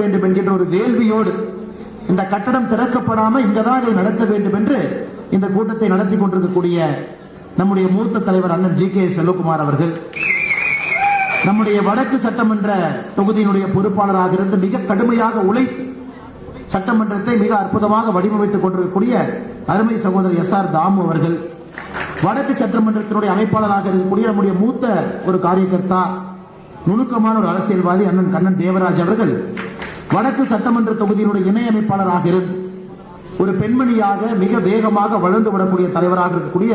வேண்டும் என்கின்ற ஒரு வேள்வியோடு இந்த கட்டடம் திறக்கப்படாம இங்கதான் இதை நடத்த வேண்டும் என்று இந்த கூட்டத்தை நடத்தி கொண்டிருக்கக்கூடிய நம்முடைய மூத்த தலைவர் அண்ணன் ஜி கே செல்வகுமார் அவர்கள், நம்முடைய வடக்கு சட்டமன்ற தொகுதியினுடைய பொறுப்பாளராக இருந்து மிக கடுமையாக உழைத்து சட்டமன்றத்தை மிக அற்புதமாக வடிவமைத்துக் கொண்டிருக்கக்கூடிய அருமை சகோதரர் எஸ்.ஆர். தாமு அவர்கள், வடக்கு சட்டமன்றத்தினுடைய அமைப்பாளராக இருக்கக்கூடிய நம்முடைய மூத்த ஒரு காரியகர்த்தா, நுணுக்கமான ஒரு அரசியல்வாதி அண்ணன் கண்ணன் தேவராஜ் அவர்கள், வடக்கு சட்டமன்ற தொகுதியினுடைய இணை அமைப்பாளராக இருந்து ஒரு பெண்மணியாக மிக வேகமாக வளர்ந்து விடக்கூடிய தலைவராக இருக்கக்கூடிய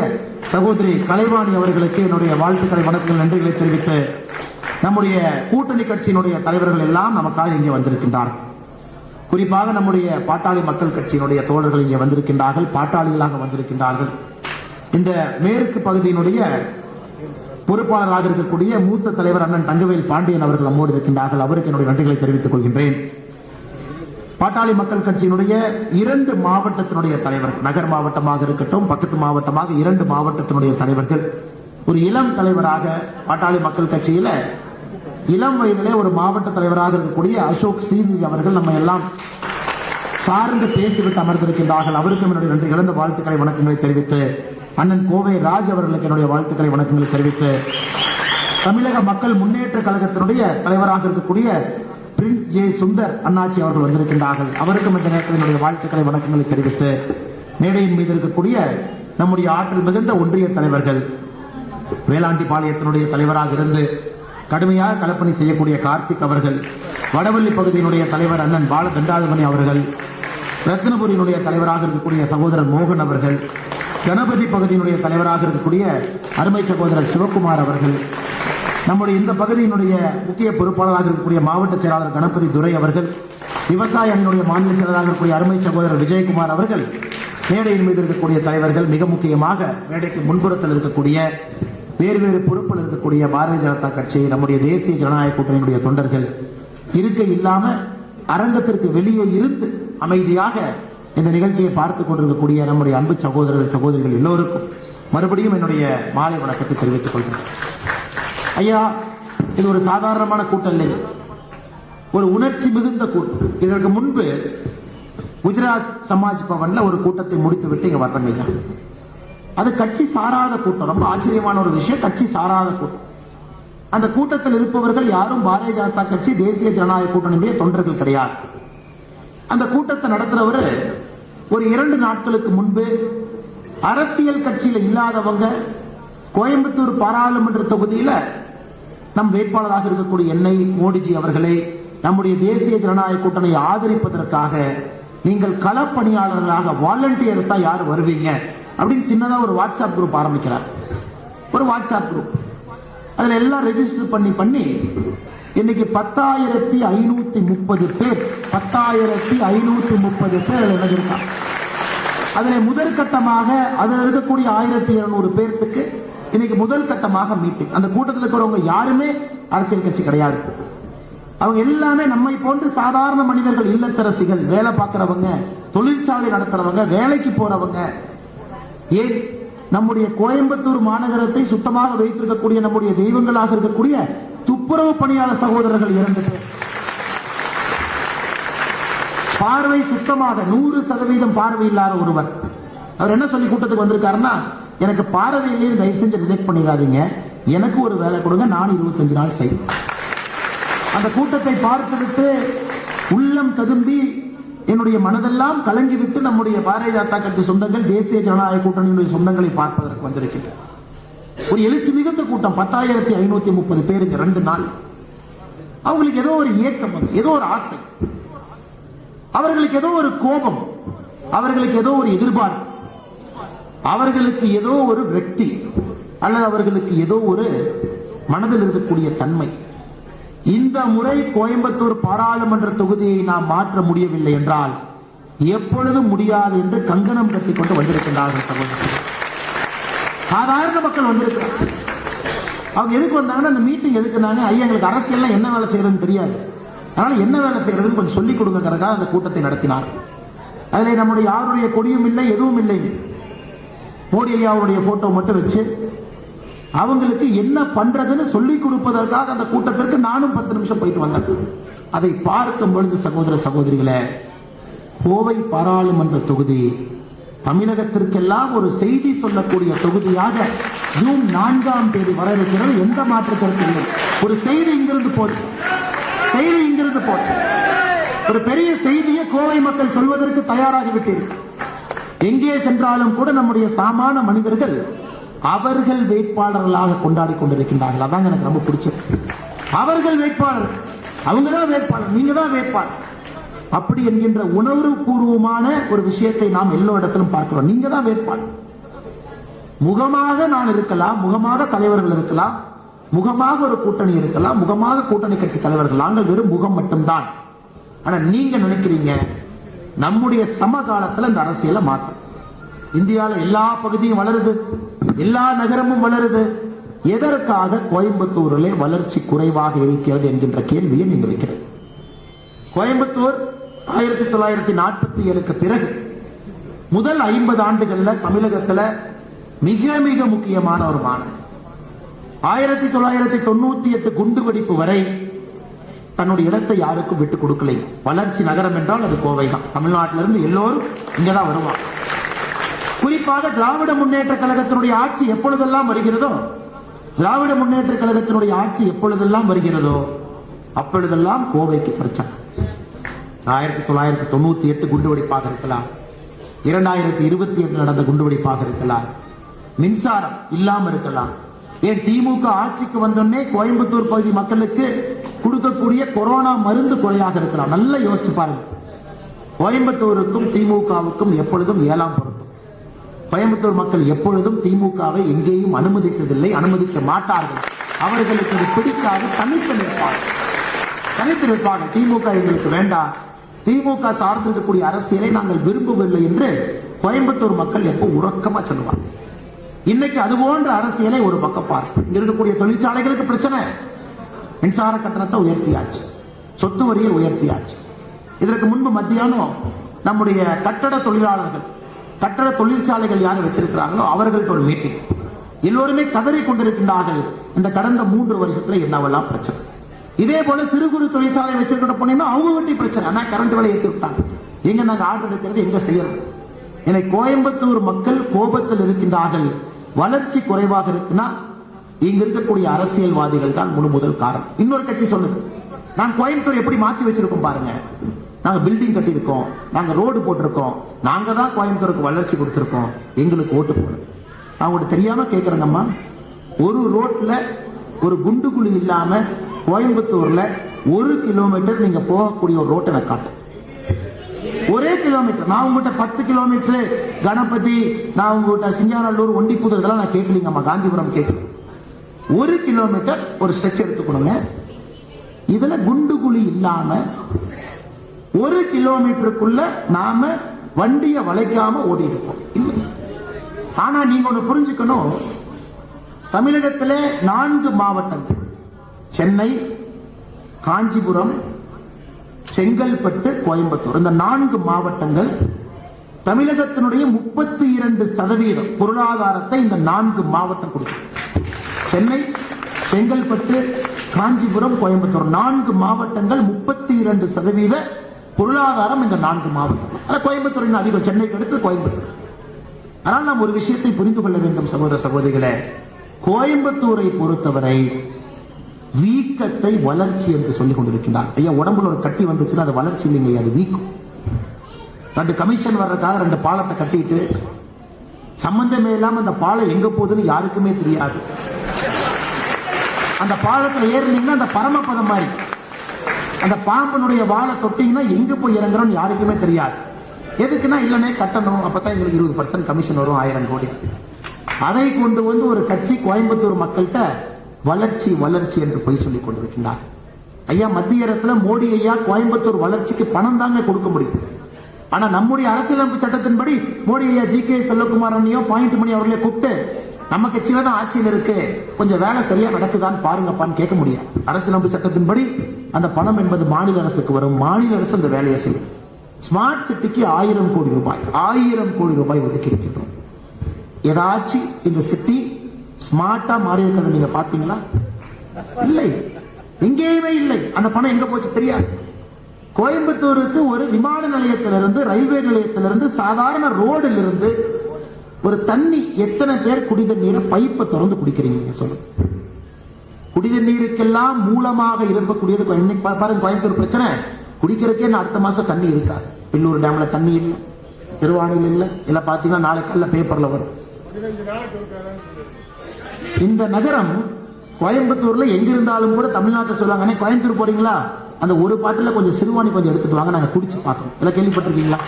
சகோதரி கலைவாணி அவர்களுக்கு என்னுடைய வாழ்த்துக்களை, வணக்கங்கள், நன்றிகளை தெரிவித்து நம்முடைய கூட்டணி கட்சியினுடைய தலைவர்கள் எல்லாம் நமக்காக இங்கே வந்திருக்கின்றார்கள். குறிப்பாக நம்முடைய பாட்டாளி மக்கள் கட்சியினுடைய தோழர்கள் இங்கே வந்திருக்கின்றார்கள், பாட்டாளிகளாக வந்திருக்கின்றார்கள். இந்த மேற்கு பகுதியினுடைய பொறுப்பாளராக இருக்கக்கூடிய மூத்த தலைவர் அண்ணன் தங்கவேல் பாண்டியன் அவர்கள் நம்மோடு இருக்கின்றார்கள். அவருக்கு என்னுடைய நன்றிகளை தெரிவித்துக் கொள்கின்றேன். பாட்டாளி மக்கள் கட்சியினுடைய 2 மாவட்டத்தினுடைய தலைவர்கள், நகர் மாவட்டமாக இருக்கட்டும் பக்கத்து மாவட்டமாக 2 மாவட்டத்தினுடைய தலைவர்கள், ஒரு இளம் தலைவராக பாட்டாளி மக்கள் கட்சியில இளம் வயதிலே ஒரு மாவட்ட தலைவராக இருக்கக்கூடிய அசோக் ஸ்ரீநிதி அவர்கள் நம்ம எல்லாம் சார்ந்து பேசிவிட்டு அமர்ந்திருக்கின்றார்கள். அவருக்கும் என்னுடைய நன்றி கலந்த வாழ்த்துக்களை, வணக்கங்களை தெரிவித்து, அண்ணன் கோவை ராஜ் அவர்களுக்கு என்னுடைய வாழ்த்துக்களை, வணக்கங்களை தெரிவித்து, தமிழக மக்கள் முன்னேற்ற கழகத்தினுடைய தலைவராக இருக்கக்கூடிய பிரின்ஸ் ஜே சுந்தர் அண்ணாச்சி அவர்கள் வந்திருக்கின்றார்கள். அவருக்கும் இந்த நேரத்தில் என்னுடைய வாழ்த்துக்களை, வணக்கங்களை தெரிவித்து, மேடையின் மீது இருக்கக்கூடிய நம்முடைய ஆற்றல் மிகுந்த ஒன்றிய தலைவர்கள், வேளாண்டிபாளையத்தினுடைய தலைவராக இருந்து கடுமையாக களப்பணி செய்யக்கூடிய கார்த்திக் அவர்கள், வடவள்ளி பகுதியினுடைய தலைவர் அண்ணன் பால தண்டாதிபதி அவர்கள், ரத்னபுரியினுடைய தலைவராக இருக்கக்கூடிய சகோதரர் மோகன் அவர்கள், கணபதி பகுதியினுடைய தலைவராக இருக்கக்கூடிய அருமை சகோதரர் சிவகுமார் அவர்கள், நம்முடைய இந்த பகுதியினுடைய முக்கிய பொறுப்பாளராக இருக்கக்கூடிய மாவட்ட செயலாளர் கணபதி துரை அவர்கள், விவசாய அணியினுடைய மாநில செயலராக இருக்கக்கூடிய அருமை சகோதரர் விஜயகுமார் அவர்கள், மேடையின் மீது இருக்கக்கூடிய தலைவர்கள், மிக முக்கியமாக மேடைக்கு முன்புறத்தில் இருக்கக்கூடிய வேறு வேறு பொறுப்பில் இருக்கக்கூடிய பாரதிய ஜனதா கட்சி, நம்முடைய தேசிய ஜனநாயக கூட்டணியினுடைய தொண்டர்கள், இருக்கை இல்லாம அரங்கத்திற்கு வெளியே இருந்து அமைதியாக இந்த நிகழ்ச்சியை பார்த்துக் கொண்டிருக்கக்கூடிய நம்முடைய அன்பு சகோதரர்கள் சகோதரிகள் எல்லோருக்கும் மறுபடியும் என்னுடைய மாலை வணக்கத்தை தெரிவித்துக் கொள்கிறேன். ஐயா, இது ஒரு சாதாரணமான கூட்டம் இல்லை, ஒரு உணர்ச்சி மிகுந்த கூட்டம். இதற்கு முன்பு குஜராத் சமாஜ் பவன்ல ஒரு கூட்டத்தை முடித்துவிட்டு இங்க வர்றங்க ஐயா. அது கட்சி சாராத கூட்டம். ரொம்ப ஆச்சரியமான ஒரு விஷயம், கட்சி சாராத கூட்டம். அந்த கூட்டத்தில் இருப்பவர்கள் யாரும் பாரதிய ஜனதா கட்சி தேசிய ஜனநாயக கூட்டணியுடைய தொண்டர்கள் கிடையாது. அந்த கூட்டத்தை நடத்துறவர் ஒரு 2 நாட்களுக்கு முன்பு அரசியல் கட்சியில இல்லாதவங்க கோயம்புத்தூர் பாராளுமன்ற தொகுதியில நம் வேட்பாளராக இருக்கக்கூடிய என்னை மோடிஜி அவர்களை நம்முடைய தேசிய ஜனநாயக கூட்டணியை ஆதரிப்பதற்காக நீங்கள் களப்பணியாளர்களாக வாலண்டியர்ஸா யார் வருவீங்க அப்படின்னு சின்னதா ஒரு வாட்ஸ்அப் குரூப் ஆரம்பிக்கிறார். ஒரு வாட்ஸ்அப் குரூப், அதுல எல்லாம் ரெஜிஸ்டர் பண்ணி இன்னைக்கு 10,530 பேர் 10,530 பேர் அதுல இணைஞ்சிருக்காங்க. அதுல முதற்கட்டமாக அதுல இருக்கக்கூடிய 1,200 பேர்த்துக்கு இன்னைக்கு முதல் கட்டமாக மீட்டிங். அந்த கூட்டத்தில் இருக்கிறவங்க யாருமே அரசியல் கட்சி கிடையாது. அவங்க எல்லாமே நம்மை போன்று சாதாரண மனிதர்கள், இல்லத்தரசிகள், வேலை பார்க்கிறவங்க, தொழிற்சாலை நடத்துறவங்க, வேலைக்கு போறவங்க. ஏன் நம்முடைய கோயம்புத்தூர் மாநகரத்தை சுத்தமாக வைத்திருக்கக்கூடிய நம்முடைய தெய்வங்களாக இருக்கக்கூடிய துப்புரவு பணியாளர் சகோதரர்கள் 2 பேர். பார்வை சுத்தமாக 100% பார்வை இல்லாத ஒருவர். அவர் என்ன சொல்லி கூட்டத்துக்கு வந்திருக்காருன்னா, எனக்கு பார்வை இல்லையே, தயவு செஞ்சு ரிஜெக்ட் பண்ணிடாதீங்க, எனக்கு ஒரு வேலை கொடுங்க, நான் 25 நாள் செய்வேன். அந்த கூட்டத்தை பார்த்துவிட்டு உள்ளம் ததும்பி என்னுடைய மனதெல்லாம் கலங்கிவிட்டு நம்முடைய பாரதிய ஜனதா கட்சி சொந்தங்கள், தேசிய ஜனநாயக கூட்டணியினுடைய சொந்தங்களை பார்ப்பதற்கு வந்திருக்கின்றனர். ஒரு எழுச்சி மிகுந்த கூட்டம், 10,530 பேருக்கு 2 நாள். அவங்களுக்கு ஏதோ ஒரு ஏக்கம், ஏதோ ஒரு ஆசை, அவர்களுக்கு ஏதோ ஒரு கோபம், அவர்களுக்கு ஏதோ ஒரு எதிர்பார்ப்பு, அவர்களுக்கு ஏதோ ஒரு வெற்றி, அல்லது அவர்களுக்கு ஏதோ ஒரு மனதில் இருக்கக்கூடிய தன்மை. இந்த முறை கோயம்புத்தூர் பாராளுமன்ற தொகுதியை நாம் மாற்ற முடியவில்லை என்றால் எப்பொழுதும் முடியாது என்று கங்கணம் கட்டிக்கொண்டு வந்திருக்கின்றார்கள் சகோதரர்கள். சாதாரண மக்கள் வந்திருக்கிறார்கள். அவங்க எதுக்கு வந்தாங்கன்னா, அந்த மீட்டிங் எதுக்குனாங்க, ஐயா எங்களுக்கு அரசியல் என்ன வேலை செய்யறதுன்னு தெரியாது, அதனால என்ன வேலை செய்யறதுன்னு கொஞ்சம் சொல்லிக் கொடுங்கறதுக்காக அந்த கூட்டத்தை நடத்தினார். அதில் நம்முடைய யாருடைய கொடியும் இல்லை, எதுவும் இல்லை. மோடி ஐயாவுடைய போட்டோ மட்டும் வச்சு அவங்களுக்கு என்ன பண்றதுன்னு சொல்லிக் கொடுப்பதற்காக அந்த கூட்டத்திற்கு நானும் 10 நிமிஷம் போயிட்டு வந்தேன். அதை பார்க்கும் பொழுது சகோதர சகோதரிகளே, கோவை பாராளுமன்ற தொகுதி தமிழகத்திற்கெல்லாம் ஒரு செய்தி சொல்லக்கூடிய தொகுதியாக ஜூன் 4ஆம் தேதி வர இருக்கிறது. எந்த மாற்றத்திற்கு இல்லை. ஒரு செய்தி இங்கிருந்து போது ஒரு பெரிய செய்தியை கோவை மக்கள் சொல்வதற்கு தயாராகிவிட்டீர்கள். எங்கே சென்றாலும் கூட நம்முடைய சாமான மனிதர்கள் அவர்கள் வேட்பாளர்களாக கொண்டாடி கொண்டிருக்கின்றார்கள். அதான் எனக்கு ரொம்ப பிடிச்சது. அவர்கள் வேட்பாளர், அவங்கதான் வேட்பாளர், நீங்க தான் வேட்பாளர் அப்படி என்கின்ற உணர்வுபூர்வமான ஒரு விஷயத்தை நாம் எல்லோரிடத்திலும் பார்க்கிறோம். நீங்க தான் வேட்பாளர். முகமாக நான் இருக்கலாம், முகமாக தலைவர்கள் இருக்கலாம், முகமாக ஒரு கூட்டணி இருக்கலாம், முகமாக கூட்டணி கட்சி தலைவர்கள், நாங்கள் வெறும் முகம் மட்டும்தான். ஆனா நீங்க நினைக்கிறீங்க நம்முடைய சமகாலத்தில் இந்த அரசியலை மாற்றம். இந்தியாவில் எல்லா பகுதியும் வளருது, எல்லா நகரமும் வளருது. எதற்காக கோயம்புத்தூரிலே வளர்ச்சி குறைவாக இருக்கிறது என்கின்ற கேள்வியை நீங்க வைக்கிறீங்க. கோயம்புத்தூர் 1947க்கு பிறகு முதல் 50 ஆண்டுகள்ல தமிழகத்தில் மிக மிக முக்கியமான ஒரு மாநிலம். 1998 குண்டுவெடிப்பு வரை தன்னுடைய இடத்தை யாருக்கும் விட்டுக் கொடுக்கலை. வளர்ச்சி நகரம் என்றால் அது கோவை தான். தமிழ்நாட்டிலிருந்து எல்லோரும் இங்கதான் வருவாங்க. குறிப்பாக திராவிட முன்னேற்ற கழகத்தினுடைய ஆட்சி எப்பொழுதெல்லாம் வருகிறதோ, திராவிட முன்னேற்ற கழகத்தினுடைய ஆட்சி எப்பொழுதெல்லாம் வருகிறதோ அப்பொழுதெல்லாம் கோவைக்கு பிரச்சனை. 1998 குண்டுவெடிப்பாக இருக்கலாம், 2028 நடந்த குண்டுவெடிப்பாக இருக்கலாம், மின்சாரம் இல்லாம இருக்கலாம். ஏன் திமுக ஆட்சிக்கு வந்தோடனே கோயம்புத்தூர் பகுதி மக்களுக்கு கொடுக்கக்கூடிய கொரோனா மருந்து குறையாக இருக்கலாம். நல்லா யோசிச்சு பாருங்க. கோயம்புத்தூருக்கும் திமுகவுக்கும் எப்பொழுதும் ஏழாம் பொருத்தம். கோயம்புத்தூர் மக்கள் எப்பொழுதும் திமுகவை எங்கேயும் அனுமதித்ததில்லை, அனுமதிக்க மாட்டார்கள். அவர்களுக்கு இது பிடிக்காது, தனித்து நிற்பாங்க. திமுக எங்களுக்கு வேண்டாம், திமுக சார்ந்திருக்கக்கூடிய அரசியலை நாங்கள் விரும்பவில்லை என்று கோயம்புத்தூர் மக்கள் எப்போ உறக்கமா சொல்லுவாங்க. இன்னைக்கு அது போன்ற அரசியலை ஒரு பக்கம் பார்க்க. இங்க இருக்கக்கூடிய தொழிற்சாலைகளுக்கு பிரச்சனை. மின்சார கட்டணத்தை உயர்த்தியாச்சு, சொத்து வரியை உயர்த்தியாச்சு. இதற்கு முன்பு மத்தியானம் நம்முடைய கட்டட தொழிலாளர்கள், கட்டட தொழிற்சாலைகள் யாரும் வச்சிருக்கிறாங்களோ அவர்கள்ட்ட ஒரு மீட்டிங். எல்லோருமே கதறி கொண்டிருக்கின்றார்கள், இந்த கடந்த 3 வருஷத்துல என்னவெல்லாம் பிரச்சனை. இதே போல சிறு குறு தொழிற்சாலை வச்சிருக்கிற போனீங்கன்னா அவங்க வீட்டு பிரச்சனை. ஆனா கரண்ட் விலை ஏற்றி விட்டாங்க. எங்க நாங்க ஆர்டர் எடுக்கிறது, எங்க செய்யறது? எனக்கு கோயம்புத்தூர் மக்கள் கோபத்தில் இருக்கின்றார்கள். வளர்ச்சி குறைவாக இருக்குன்னா இங்க இருக்கக்கூடிய அரசியல்வாதிகள் தான் முதல் காரணம். இன்னொரு கட்சி சொல்லுது, நான் கோயம்புத்தூர் எப்படி மாத்தி வச்சிருக்கோம் பாருங்க, நாங்க பில்டிங் கட்டியிருக்கோம், நாங்க ரோடு போட்டிருக்கோம், நாங்க தான் கோயம்புத்தூருக்கு வளர்ச்சி கொடுத்திருக்கோம், எங்களுக்கு ஓட்டு போடுங்க. நான் உங்களுக்கு தெரியாம கேட்கறேங்கம்மா, ஒரு ரோட்ல ஒரு குண்டு குழி இல்லாம கோயம்புத்தூர்ல 1 கிலோமீட்டர் நீங்க போகக்கூடிய ஒரு ரோட்டை நான் காட்டு. ஒரே கிலோமீட்டர். நான் உங்ககிட்ட 10 கிலோமீட்டர் கணபதி, நான் உங்ககிட்ட சிங்காநல்லூர், ஒண்டிப்புதூர் இதெல்லாம் நான் கேட்கலீங்கம்மா, காந்திபுரம் கேட்கல. 1 கிலோமீட்டர் ஒரு ஸ்ட்ரெச் எடுத்துக்கணுங்க. இதுல குண்டு குழி இல்லாம 1 கிலோமீட்டருக்குள்ள நாம வண்டியை வளைக்காம ஓடி இருப்போம் இல்லை. ஆனா நீங்க ஒண்ணு புரிஞ்சுக்கணும், தமிழகத்திலே 4 மாவட்டங்கள், சென்னை, காஞ்சிபுரம், செங்கல்பட்டு, கோயம்புத்தூர், இந்த 4 மாவட்டங்கள் தமிழகத்தினுடைய 32% பொருளாதாரத்தை இந்த 4 மாவட்டம் கொடுக்கும். சென்னை, செங்கல்பட்டு, காஞ்சிபுரம், கோயம்புத்தூர் 4 மாவட்டங்கள் 32% பொருளாதாரம் இந்த 4 மாவட்டம். கோயம்புத்தூரின் அதிகம், சென்னைக்கு அடுத்து கோயம்புத்தூர். ஆனால் நாம் ஒரு விஷயத்தை புரிந்து கொள்ள வேண்டும் சகோதர சகோதரிகளே, கோயம்புத்தூரை பொறுத்தவரை வீக்கத்தை வளர்ச்சி என்று சொல்லிக் கொண்டிருக்கின்றார். ஐயா, உடம்புல ஒரு கட்டி வந்துச்சுன்னா அது வளர்ச்சி இல்லைங்க, அது வீக்கம். 2 கமிஷன் வர்றதுக்காக 2 பாலத்தை கட்டிட்டு சம்பந்தமே இல்லாம அந்த பாலம் எங்க போகுதுன்னு யாருக்குமே தெரியாது. அந்த பாலத்தில் ஏறினீங்கன்னா அந்த பரமபதம் மாதிரி அந்த பாம்பனுடைய வாழை தொட்டீங்கன்னா எங்க போய் இறங்குறோம் யாருக்குமே தெரியாது. எதுக்குன்னா இல்லனே கட்டணும், அப்பதான் எங்களுக்கு 20% கமிஷன் வரும், 1000 கோடி. அதை கொண்டு வந்து ஒரு கட்சி கோயம்புத்தூர் மக்கள்கிட்ட வளர்ச்சி வளர்ச்சி என்று போய் சொல்லிக் கொண்டிருக்கின்றார். ஐயா, மத்திய அரசுல மோடி ஐயா கோயம்புத்தூர் வளர்ச்சிக்கு பணம் தாங்க கொடுக்க முடியும். ஆனா நம்முடைய அரசியலமைப்பு சட்டத்தின்படி மோடி ஐயா ஜி.கே. செல்லகுமார் அண்ணியோ பாயிண்ட் மணி அவர்களே கூப்பிட்டு நம்ம கட்சியில தான் ஆட்சியில் இருக்கு, கொஞ்சம் வேலை சரியா நடக்குதான்னு பாருங்கப்பான்னு கேட்க முடியாது. அரசியலமைப்பு சட்டத்தின்படி அந்த பணம் என்பது மாநில அரசுக்கு வரும், மாநில அரசு அந்த வேலையை செய்யும். ஸ்மார்ட் சிட்டிக்கு 1000 கோடி ரூபாய் 1000 கோடி ரூபாய் ஒதுக்கி இருக்கின்றோம். ஏதாச்சும் இந்த சிட்டி ஸ்மார்ட்டா மாறி இருக்கிறது நீங்க பாத்தீங்களா? இல்லை. எங்கேயுமே இல்லை. அந்த பணம் எங்க போச்சு தெரியாது. கோயம்புத்தூருக்கு ஒரு விமான நிலையத்திலிருந்து, ரயில்வே நிலையத்திலிருந்து, சாதாரண ரோடில் இருந்து ஒரு தண்ணி எத்தனை பேர் குடித நீரை பைப்பை திறந்து குடிக்கிறீங்க சொல்லுங்க. குடித நீருக்கெல்லாம் மூலமாக இருக்கக்கூடியது பாருங்க, கோயம்புத்தூர் பிரச்சனை. குடிக்கிறதுக்கே அடுத்த மாசம் தண்ணி இருக்காது. பில்லூர் டேம்ல தண்ணி இல்லை, சிறுவாணியில் இல்லை. இல்ல பாத்தீங்கன்னா நாளைக்கு பேப்பர்ல வரும். இந்த நகரம் கோயம்புத்தூர்ல எங்கிருந்தாலும் கூட தமிழ்நாட்டில் சொல்லுவாங்க, கோயம்புத்தூர் போறீங்களா, அந்த ஒரு பாட்டில கொஞ்சம் சிறுவாணி கொஞ்சம் எடுத்துட்டு வாங்க, நாங்க குடிச்சு பார்க்கணும். இதெல்லாம் கேள்விப்பட்டிருக்கீங்களா?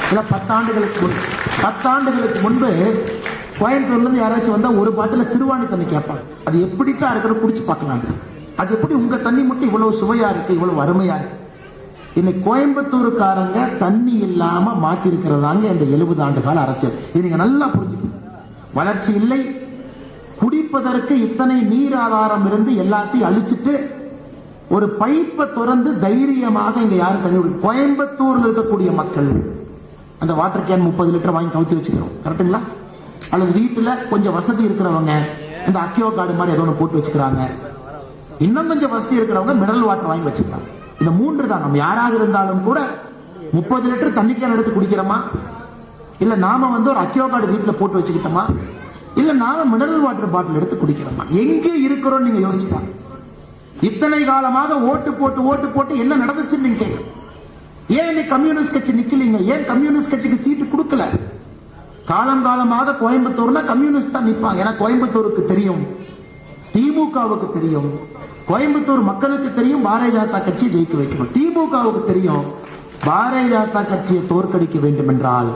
இதெல்லாம் 10 ஆண்டுகளுக்கு முன்பு கோயம்புத்தூர்ல இருந்து யாராச்சும் வந்தா ஒரு பாட்டில சிறுவாணி தண்ணி கேட்பாங்க. அது எப்படித்தான் இருக்கணும், குடிச்சு பார்க்கலாம். அது எப்படி உங்க தண்ணி மட்டும் இவ்வளவு சுவையா இருக்கு, இவ்வளவு அருமையா இருக்கு? இன்னைக்கு கோயம்புத்தூருக்காரங்க தண்ணி இல்லாம மாற்றி இருக்கிறதாங்க இந்த 70 ஆண்டு கால அரசியல். இது நீங்க நல்லா புரிஞ்சுக்கணும். வளர்ச்சி இல்லை, குடிப்பதற்கு இத்தனை நீர் ஆதாரம் இருந்து எல்லாத்தையும் அழிச்சிட்டு ஒரு பைப்பை திறந்து தைரியமாக இங்க யாரும் தண்ணி குடி. கோயம்புத்தூர்ல இருக்கக்கூடிய மக்கள் அந்த வாட்டர் கேன் 30 லிட்டர் வாங்கி கவுத்தி வச்சுக்கிறோம், கரெக்டுங்களா? அல்லது வீட்டுல கொஞ்சம் வசதி இருக்கிறவங்க இந்த அக்கியோ கார்டு மாதிரி ஏதோ ஒன்று போட்டு வச்சுக்கிறாங்க. இன்னும் கொஞ்சம் வசதி இருக்கிறவங்க மினரல் வாட்டர் வாங்கி வச்சுக்கிறாங்க. இந்த 3 தான். நம்ம யாராக இருந்தாலும் கூட 30 லிட்டர் தண்ணி கேன் எடுத்து குடிக்கிறோமா, இல்ல நாம ஒரு அக்கியோ கார்டு வீட்டுல போட்டு வச்சுக்கிட்டோமா, இல்ல நாம மினரல் வாட்டர் பாட்டில் எடுத்து குடிக்கிறோமா? எங்க இருக்கிறோம் நீங்க யோசிச்சுப்பாங்க. இத்தனை காலமாக ஓட்டு போட்டு என்ன நடந்துச்சுன்னு நீங்க கேட்க. ஏன் கம்யூனிஸ்ட் கட்சி நிக்கலீங்க? ஏன் கம்யூனிஸ்ட் கட்சிக்கு சீட்டு கொடுக்கல? காலங்காலமாக கோயம்புத்தூர்ல கம்யூனிஸ்ட் தான் நிற்பாங்க. ஏன்னா கோயம்புத்தூருக்கு தெரியும், திமுகவுக்கு தெரியும், கோயம்புத்தூர் மக்களுக்கு தெரியும் பாரதிய ஜனதா கட்சியை ஜெயிக்க வைக்கணும். திமுகவுக்கு தெரியும் பாரதிய ஜனதா கட்சியை தோற்கடிக்க வேண்டும் என்றால்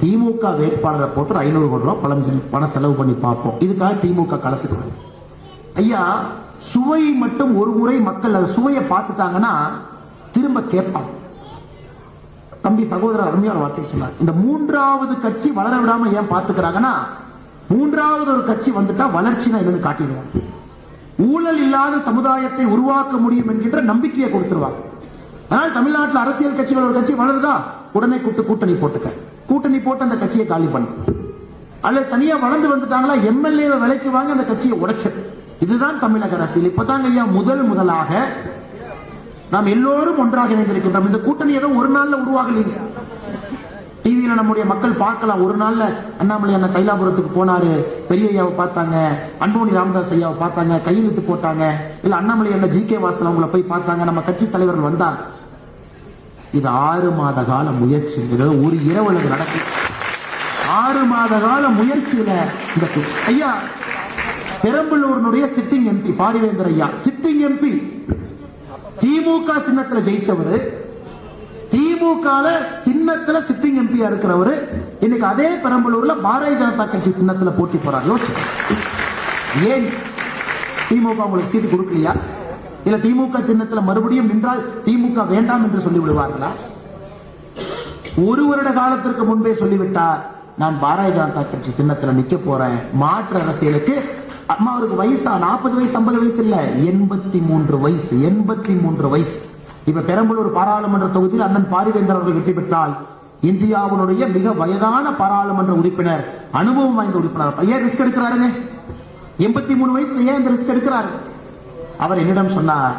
திமுக வேட்பாளரை போட்டு 500 கோடி ரூபாய் பணம் செலவு பண்ணி பார்ப்போம். இதுக்காக திமுக களத்துக்கு வருது. ஐயா, சுவை மட்டும் ஒரு முறை மக்கள் அந்த சுவையை பார்த்துட்டாங்கன்னா திரும்ப கேட்பாங்க. தம்பி சகோதரர் அருமையான வார்த்தை சொன்னார். இந்த 3வது கட்சி வளர விடாம ஏன் பார்த்துக்கிறாங்கன்னா, 3வது ஒரு கட்சி வந்துட்டா வளர்ச்சினா என்னன்னு காட்டிடுவாங்க. ஊழல் இல்லாத சமுதாயத்தை உருவாக்க முடியும் என்கின்ற நம்பிக்கையை கொடுத்துருவாங்க. அதனால தமிழ்நாட்டில் அரசியல் கட்சிகள் ஒரு கட்சி வளருதா, உடனே கூட்டணி போட்டுக்க, கூட்டணி போட்டு அந்த கட்சியை காலி பண்ணு. அல்லது தனியா வளர்ந்து வந்துட்டாங்களா, எம்எல்ஏ விலைக்கு வாங்கி அந்த கட்சியை உடைச்சது. இதுதான் தமிழக அரசியல். இப்பதாங்க ஐயா முதலாக நாம் எல்லோரும் ஒன்றாக இணைந்திருக்கின்றோம். இந்த கூட்டணி ஏதோ ஒரு நாள்ல உருவாகலீங்க. டிவியில நம்முடைய மக்கள் பார்க்கலாம். ஒரு நாள்ல அண்ணாமலை அண்ணா தைலாபுரத்துக்கு போனாரு, பெரிய ஐயாவை பார்த்தாங்க, அன்போனி ராமதாஸ் ஐயாவை பார்த்தாங்க, கையெழுத்து போட்டாங்க. இல்ல அண்ணாமலை அண்ணா ஜி.கே. வாசன் அவங்களை போய் பார்த்தாங்க, நம்ம கட்சி தலைவர்கள் வந்தாங்க. இது 6 மாத கால முயற்சி. ஒரு இரவு நடக்கும். 6 மாத கால முயற்சியில இந்த ஐயா பெரம்பலூருடைய சிட்டிங் எம்பி பாரிவேந்தர் ஐயா, சிட்டிங் எம்பி, திமுக சின்னத்துல ஜெயிச்சவரு, திமுக சின்னத்துல சிட்டிங் எம்பியா இருக்கிறவரு, இன்னைக்கு அதே பெரம்பலூர்ல பாரதிய ஜனதா கட்சி சின்னத்துல போட்டி போறார். யோசிச்சு, ஏன் திமுக உங்களுக்கு சீட்டு கொடுக்கலையா? இல்ல திமுக சின்னத்துல மறுபடியும் நின்றால் திமுக வேண்டாம் என்று சொல்லி விடுவார்களா? ஒரு வருட காலத்திற்கு முன்பே சொல்லிவிட்டார், நான் பாரதிய ஜனதா கட்சி சின்னத்துல நிக்க போறேன். மாற்று அரசியலுக்கு. அம்மாவுக்கு வயசா 40 வயசு 50 வயசு இல்ல, 83 வயசு. 83 வயசு. இப்ப பெரம்பலூர் பாராளுமன்ற தொகுதியில் அண்ணன் பாரிவேந்தர் அவர்கள் வெற்றி பெற்றால் இந்தியாவுடைய மிக வயதான பாராளுமன்ற உறுப்பினர், அனுபவம் வாய்ந்த உறுப்பினர். ஏன் ரிஸ்க் எடுக்கிறாருங்க? 83 வயசுல ஏன் இந்த ரிஸ்க் எடுக்கிறாரு? அவர் என்னிடம் சொன்னார்,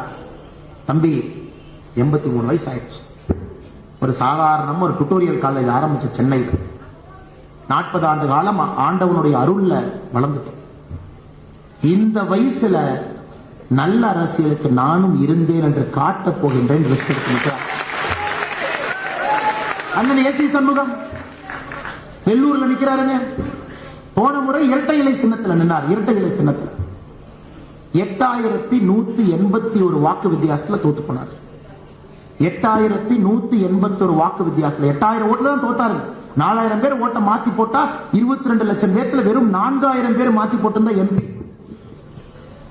தம்பி 83 வயசு ஆயிடுச்சு, ஒரு சாதாரண ஒரு டுட்டோரியல் காலேஜ் ஆரம்பிச்ச சென்னையில் 40 ஆண்டு காலம் ஆண்டவனுடைய அருள்ல வளர்ந்துட்டோம். இந்த வயசுல நல்ல அரசியலுக்கு நானும் இருந்தேன் என்று காட்டப் போகின்றேன். அண்ணன் ஏசி சண்முகம் வெள்ளூர்ல நிக்கிறாருங்க. போன முறை இரட்டை இலை சின்னத்துல நின்னார். இரட்டை இலை சின்னத்துல 8181 வாக்கு வித்தியாசத்துல தோத்து போனார். 8181 வாக்கு வித்தியாசத்துல 8000 ஓட்டுல தான் தோத்தாரு. 4000 பேர் ஓட்ட மாத்தி போட்டா 22 லட்சம் பேர்த்துல வெறும் 4000 பேர் மாத்தி போட்டிருந்தா எம்பி.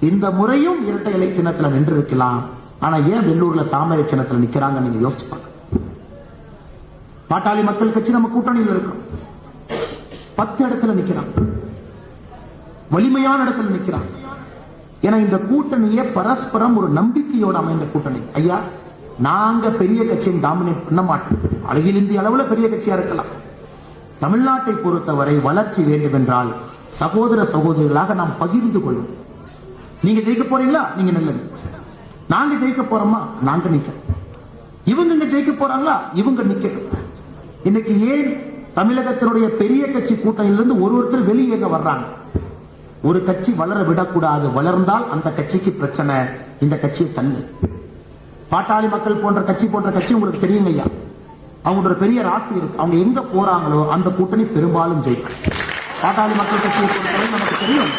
இந்த முறையும் இரட்டை இலை சின்னத்துல நின்று இருக்கலாம். ஆனா ஏன் வெள்ளூர்ல தாமரை சின்னத்துல நிக்கிறாங்க நீங்க யோசிச்சு பாருங்க. பாட்டாளி மக்கள் கட்சி நம்ம கூட்டணியில் இருக்கிறோம். 10 இடத்துல நிக்கிறான், வலிமையான இடத்துல நிக்கிறான். ஏன்னா இந்த கூட்டணியை பரஸ்பரம் ஒரு நம்பிக்கையோடு அமைந்த கூட்டணி. ஐயா, நாங்க பெரிய கட்சியை டாமினேட் பண்ண மாட்டோம். அழகில் இந்திய அளவுல பெரிய கட்சியா இருக்கலாம். தமிழ்நாட்டை பொறுத்தவரை வளர்ச்சி வேண்டும் என்றால் சகோதர சகோதரிகளாக நாம் பகிர்ந்து கொள்வோம். நீங்க ஜெயிக்க போறீங்களா, நீங்க நல்லது. நாங்க ஜெயிக்க போறோமா? நாங்க நிக்கிறோம். இவங்க இங்க ஜெயிக்க போறாங்களா? இவங்க நிக்கட்டும். இன்னைக்கு ஏன் தமிழகத்தினுடைய பெரிய கட்சி கூட்டணியிலிருந்து ஒருத்தர் வெளியேங்க வர்றாங்க? ஒரு கட்சி வளர விடக்கூடாது. வளர்ந்தால் அந்த கட்சிக்கு பிரச்சனை. இந்த கட்சியை தள்ளு. பாட்டாளி மக்கள் போன்ற கட்சி உங்களுக்கு தெரியுங்க ஐயா. அவங்களோட பெரிய ராசி இருக்கு. அவங்க எங்க போறாங்களோ அந்த கூட்டணி பெரும்பாலும் ஜெயிக்கும். பாட்டாளி மக்கள் கட்சியை பொறுத்தவரை நமக்கு தெரியும்,